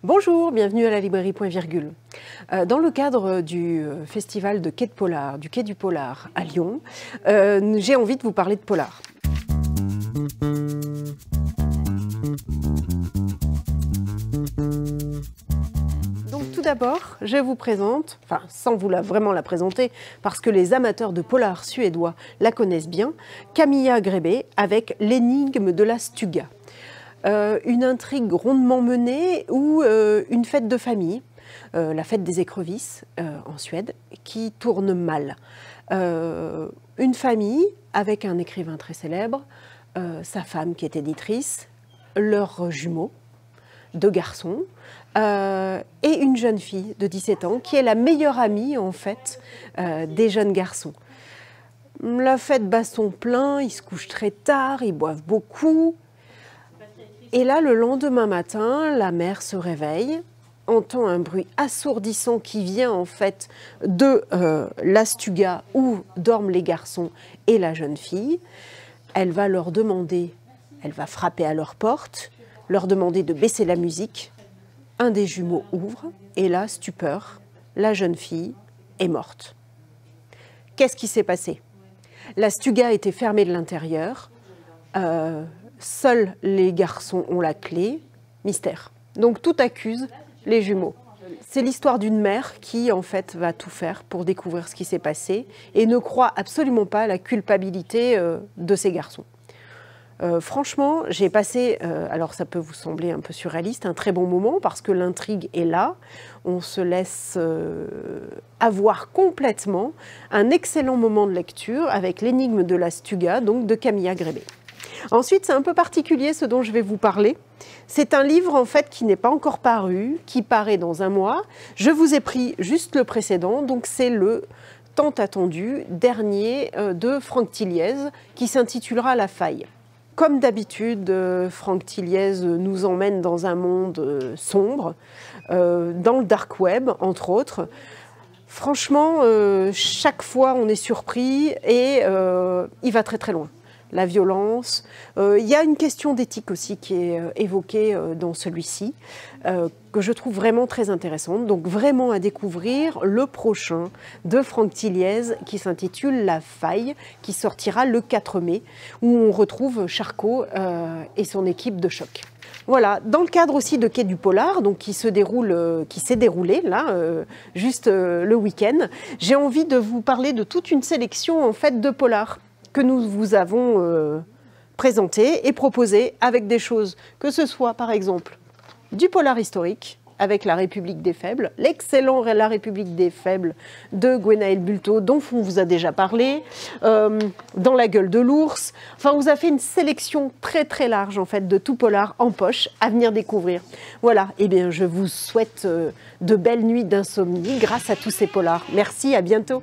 Bonjour, bienvenue à la librairie Point Virgule. Dans le cadre du festival de Quai de Polar, du Quai du Polar à Lyon, j'ai envie de vous parler de polar. Donc tout d'abord, je vous présente, enfin sans vous vraiment la présenter, parce que les amateurs de polar suédois la connaissent bien, Camilla Grebe avec L'énigme de la Stuga. Une intrigue rondement menée ou une fête de famille, la fête des écrevisses en Suède, qui tourne mal. Une famille avec un écrivain très célèbre, sa femme qui est éditrice, leurs jumeaux, 2 garçons, et une jeune fille de 17 ans qui est la meilleure amie en fait des jeunes garçons. La fête bat son plein, ils se couchent très tard, ils boivent beaucoup. Et là, le lendemain matin, la mère se réveille, entend un bruit assourdissant qui vient en fait de la Stuga où dorment les garçons et la jeune fille. Elle va leur demander, elle va frapper à leur porte, leur demander de baisser la musique. Un des jumeaux ouvre et là, stupeur, la jeune fille est morte. Qu'est-ce qui s'est passé? La Stuga était fermée de l'intérieur. Seuls les garçons ont la clé, mystère. Donc tout accuse les jumeaux. C'est l'histoire d'une mère qui en fait va tout faire pour découvrir ce qui s'est passé et ne croit absolument pas à la culpabilité de ses garçons. Franchement, j'ai passé, alors ça peut vous sembler un peu surréaliste, un très bon moment parce que l'intrigue est là, on se laisse avoir complètement un excellent moment de lecture avec L'énigme de la Stuga, donc de Camilla Grebe. Ensuite, c'est un peu particulier ce dont je vais vous parler. C'est un livre en fait qui n'est pas encore paru, qui paraît dans un mois. Je vous ai pris juste le précédent, donc c'est le tant attendu dernier de Franck Thiliez qui s'intitulera La Faille. Comme d'habitude, Franck Thiliez nous emmène dans un monde sombre, dans le dark web entre autres. Franchement, chaque fois on est surpris et il va très très loin. La violence. Il y a une question d'éthique aussi qui est évoquée dans celui-ci, que je trouve vraiment très intéressante. Donc vraiment à découvrir le prochain de Franck Thiliez qui s'intitule La Faille, qui sortira le 4 mai, où on retrouve Charcot et son équipe de choc. Voilà, dans le cadre aussi de Quai du Polar, donc qui s'est déroulé là, juste le week-end, j'ai envie de vous parler de toute une sélection en fait de polars que nous vous avons présenté et proposé avec des choses, que ce soit par exemple du polar historique avec La République des Faibles, l'excellent La République des Faibles de Gwenaël Bulto dont on vous a déjà parlé, Dans la gueule de l'ours. Enfin, on vous a fait une sélection très très large en fait de tout polar en poche à venir découvrir. Voilà, et bien je vous souhaite de belles nuits d'insomnie grâce à tous ces polars. Merci, à bientôt.